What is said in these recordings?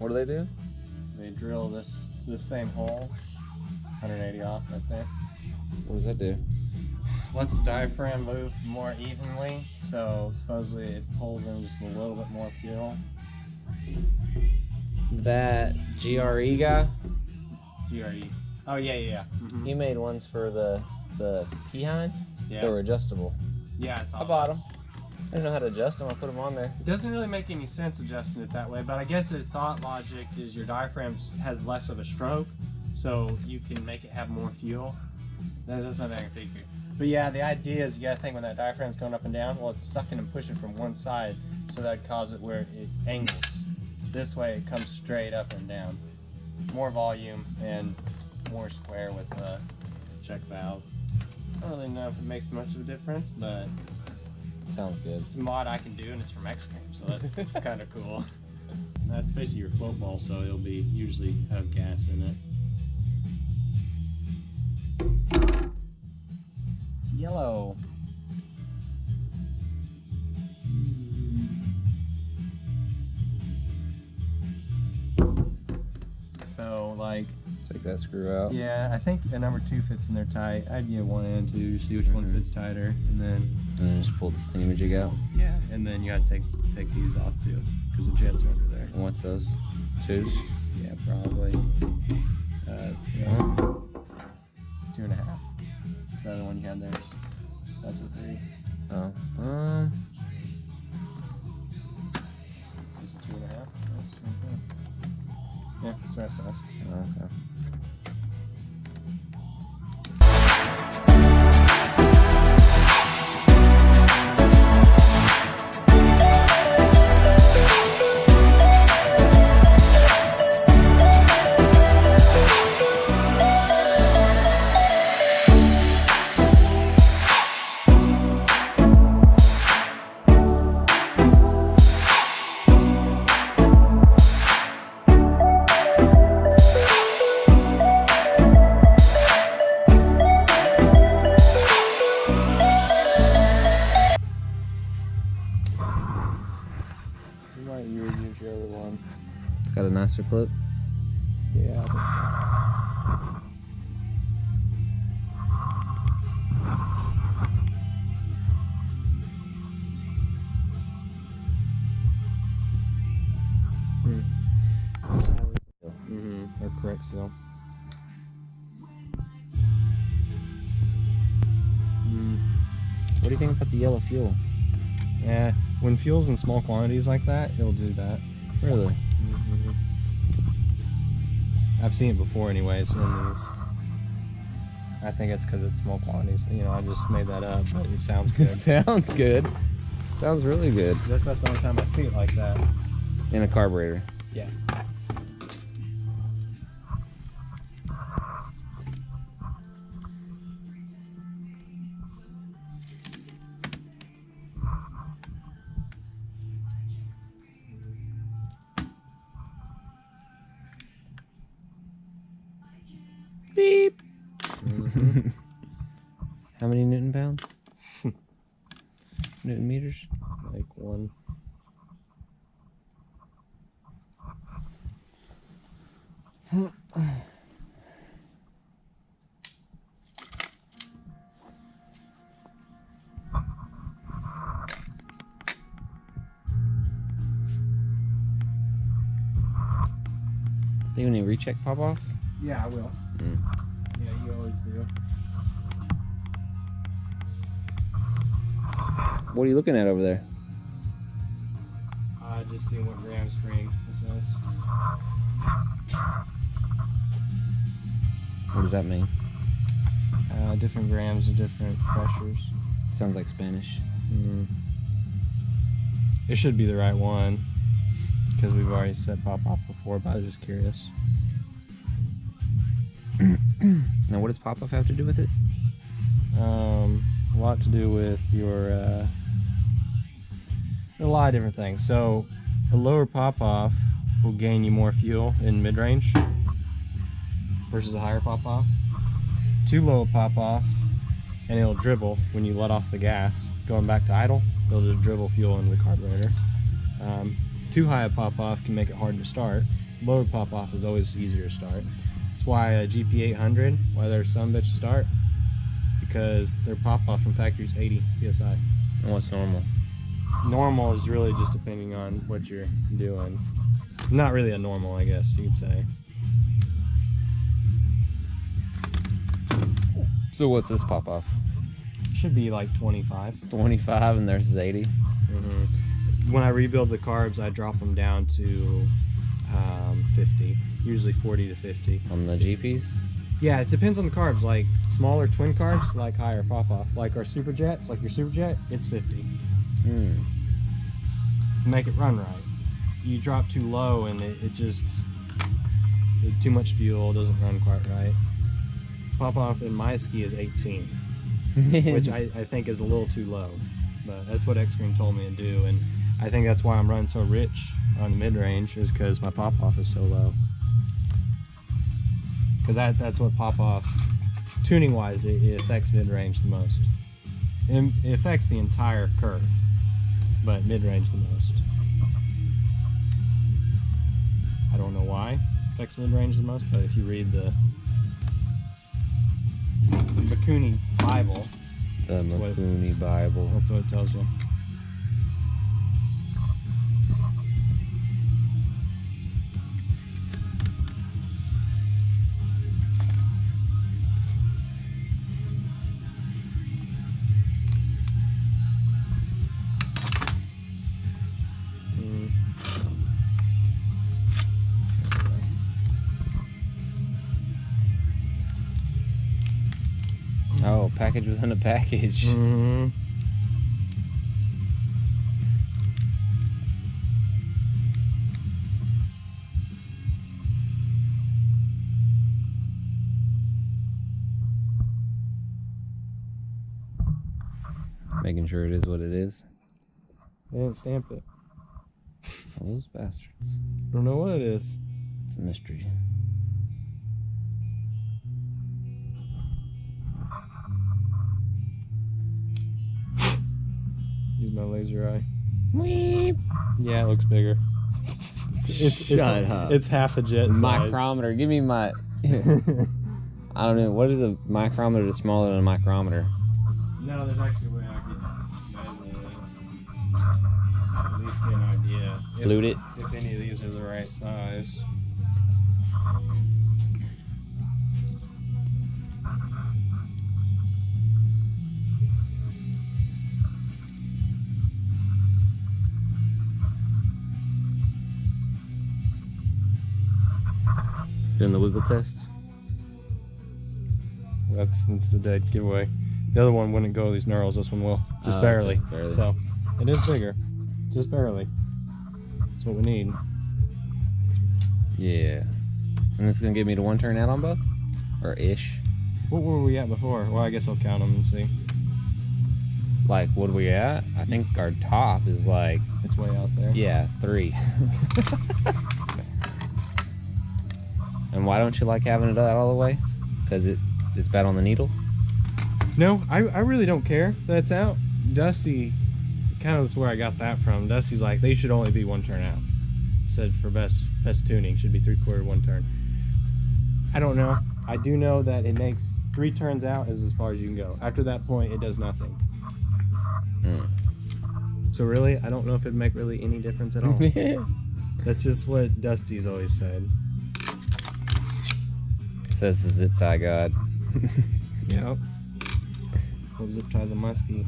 What do they do? They drill this same hole, 180 off, I think. What does that do? Lets the diaphragm move more evenly, so supposedly it pulls in just a little bit more fuel. That GRE guy? GRE. Oh yeah. Mm-hmm. He made ones for the Keyhind. Yeah. They were adjustable. Yeah, I bought them. I didn't know how to adjust them. I put them on there. It doesn't really make any sense adjusting it that way, but I guess the thought logic is your diaphragm has less of a stroke, so you can make it have more fuel. That's what I can figure. But yeah, the idea is you gotta think when that diaphragm's going up and down, well, it's sucking and pushing from one side, so that causes it where it angles. This way it comes straight up and down. More volume and more square with the check valve. I don't really know if it makes much of a difference, but sounds good. It's a mod I can do, and it's from X-Cream, so that's kind of cool. And that's basically your float ball, so it'll be usually have gas in it. Yellow. So like, take that screw out. Yeah, I think the number 2 fits in there tight. I'd get 1 and 2, see which one fits tighter, and then just pull the thingamajig out. Yeah, and then you gotta take these off too, because the jets are under there. And what's those? 2s? Yeah, probably. 2.5. The other one you had there, that's a 3. Oh, This is a 2.5. That's 2.5. Yeah, it's right size. okay. You would use your other one. It's got a nicer clip. Yeah, I think so. Or correct seal. What do you think about the yellow fuel? Yeah, when fuel's in small quantities like that, it'll do that. Really? I've seen it before anyways in these. I think it's because it's small quantities. You know, I just made that up, but it sounds good. Sounds good. Sounds really good. That's about the only time I see it like that. In a carburetor. Yeah. Beep. How many Newton pounds? Newton meters? Like 1. Think any recheck pop off? Yeah, I will. Yeah, you always do. What are you looking at over there? Just seeing what gram string this is. What does that mean? Different grams of different pressures. Sounds like Spanish. It should be the right one because we've already set pop off before, but I was just curious. Now, what does pop off have to do with it? A lot to do with your a lot of different things. So a lower pop off will gain you more fuel in mid-range versus a higher pop off. Too low a pop off and it'll dribble when you let off the gas. Going back to idle, it'll just dribble fuel into the carburetor. Too high a pop off can make it hard to start lower pop-off is always easier to start. That's why a GP800, why there's some that you start, because their pop-off from factory is 80 PSI. And what's normal? Normal is really just depending on what you're doing. Not really a normal, I guess you could say. So what's this pop off? Should be like 25. 25 and there's 80. When I rebuild the carbs, I drop them down to 50, usually 40 to 50. On the GPs? Yeah, it depends on the carbs. Like smaller twin carbs, like higher pop off. Like our Superjets, like your Superjet, it's 50. To make it run right. You drop too low and it just, too much fuel, doesn't run quite right. Pop off in my ski is 18, which I think is a little too low, but that's what X-Screen told me to do, and I think that's why I'm running so rich on the mid-range, is because my pop off is so low. Because that's what pop off, tuning wise, it affects mid-range the most. It affects the entire curve, but mid-range the most. I don't know why it affects mid-range the most, but if you read the Mikuni Bible. The Mikuni Bible. That's what it tells you. Oh, package within a package. Making sure it is what it is. They didn't stamp it. All those bastards. Don't know what it is. It's a mystery. Use my laser eye. Weep. Yeah, it looks bigger. Shut up. It's half a jet size. Micrometer. Give me my. I don't know. What is a micrometer that's smaller than a micrometer? No, there's actually a way I could measure this. At least get an idea. Flute it. If any of these are the right size. Doing the wiggle test. That's a dead giveaway. The other one wouldn't go these knurls. This one will, just barely. Okay, barely. So it is bigger, just barely. That's what we need. Yeah. And this is gonna give me the one turn out on both, or ish. What were we at before? Well, I guess I'll count them and see. Like, what are we at? I think our top is like. It's way out there. Yeah, 3. And why don't you like having it out all the way? Because it's bad on the needle? No, I really don't care that it's out. Dusty, kind of is where I got that from. Dusty's like, they should only be one turn out. He said for best tuning, should be 3/4 one turn. I don't know. I do know that it makes 3 turns out is as far as you can go. After that point, it does nothing. So really, I don't know if it'd make really any difference at all. That's just what Dusty's always said. Says the zip tie god. Yep. Hope zip ties on my ski.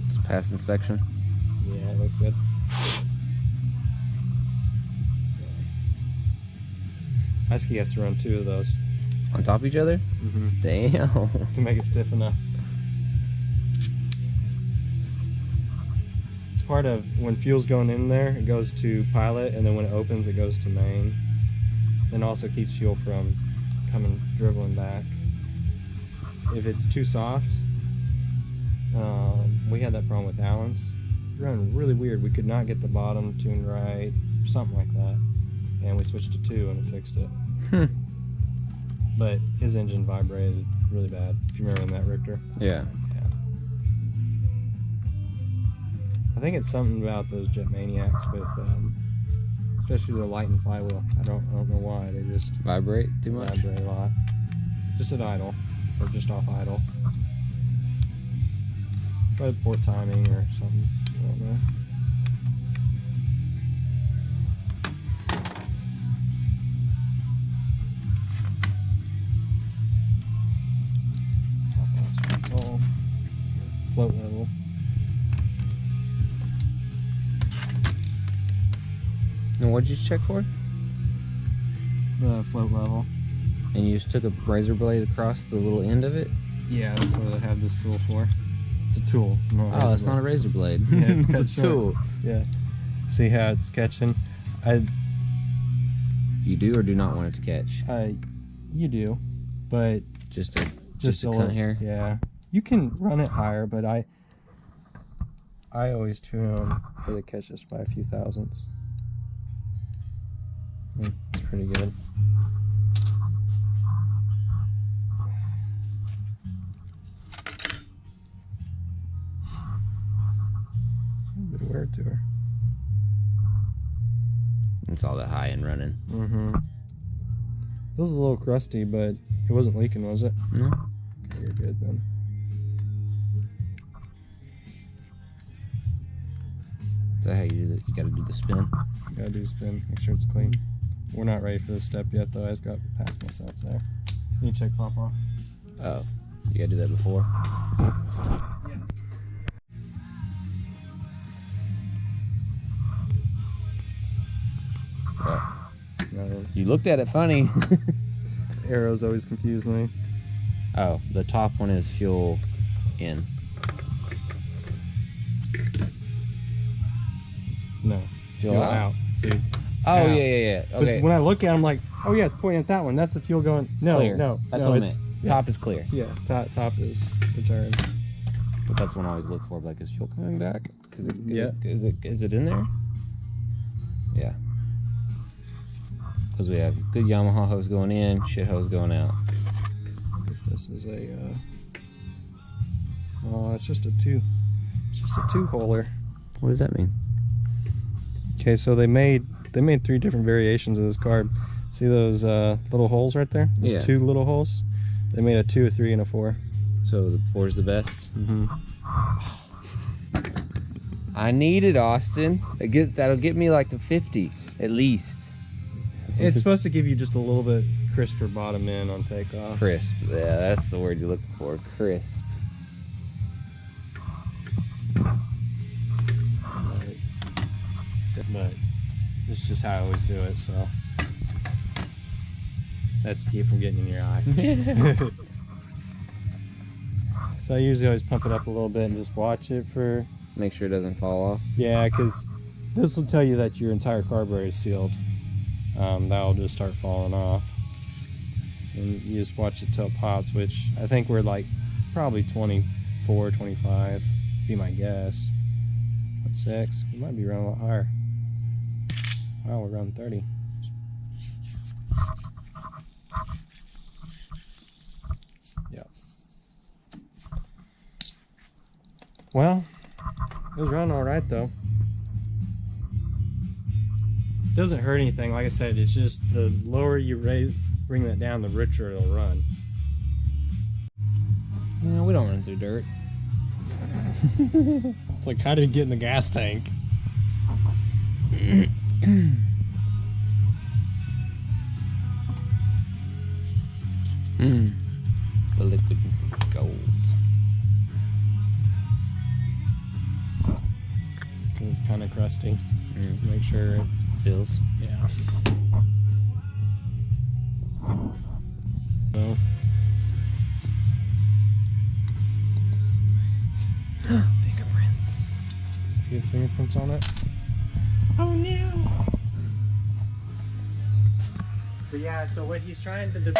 Just pass inspection. Yeah, it looks good. My ski has to run 2 of those. On top of each other? Damn. To make it stiff enough. It's part of when fuel's going in there, it goes to pilot, and then when it opens, it goes to main. And also keeps fuel from dribbling back. If it's too soft, we had that problem with Allen's. It ran really weird. We could not get the bottom tuned right, or something like that. And we switched to 2 and it fixed it. but his engine vibrated really bad. If you remember in that Richter. Yeah. I think it's something about those Jet Maniacs with, especially the light and flywheel. I don't know why they just Vibrate too much. vibrate a lot. Just at idle, or just off idle. Probably poor timing or something. I don't know. Float level. And what'd you check for? The float level. And you just took a razor blade across the little end of it? Yeah, that's what I have this tool for. It's a tool. Oh, it's not a razor blade. Yeah, it's cut a tool. Yeah. See how it's catching? You do or do not want it to catch? You do, but Just a a cut here? Yeah. You can run it higher, but I always tune them where they catch us by a few thousandths. It's pretty good. A bit of wear to her. It's all that high and running. Mm-hmm. It was a little crusty, but it wasn't leaking, was it? No. Okay, you're good then. Is that how you do it? You gotta do the spin? Gotta do a spin, make sure it's clean. We're not ready for this step yet, though. I just got past myself there. You need to check pop off. Oh, you gotta do that before? Yeah. No, You looked at it funny. arrows always confuse me. Oh, the top one is fuel in. No. Fuel out. See? Oh, out. yeah. Okay. But when I look at it, I'm like, oh yeah, it's pointing at that one. That's the fuel going. No, Clear. no. That's no, what I it's, meant. Top is clear. Yeah, top is return. But that's one I always look for. Like, is fuel coming back? Yeah. Is it in there? Yeah. Because we have good Yamaha hose going in, shit hose going out. If this is a, oh, it's just a two holer. What does that mean? Okay, so they made 3 different variations of this carb. See those little holes right there? Those Yeah. 2 little holes. They made a 2, a 3, and a 4. So the 4 is the best? Mm-hmm. I need it, Austin. That'll get me like to 50 at least. It's supposed to give you just a little bit crisper bottom end on takeoff. Crisp. Yeah, that's the word you're looking for. Crisp. But it's just how I always do it, so that's to keep from getting in your eye. So I usually always pump it up a little bit and just watch it for... Make sure it doesn't fall off. Yeah, because this will tell you that your entire carburetor is sealed. That'll just start falling off. And you just watch it till it pops, which I think we're like probably 24, 25, be my guess. 6, we might be running a lot higher. Wow, we're running 30. Yeah. Well, it was running all right though. Doesn't hurt anything. Like I said, it's just the lower you bring that down, the richer it'll run. You know, we don't run through dirt. It's like, how did it get in the gas tank? The liquid gold. It's kind of crusty. Just make sure it Seals. Yeah. No. Fingerprints. You have fingerprints on it? Oh no! But yeah, so what he's trying to do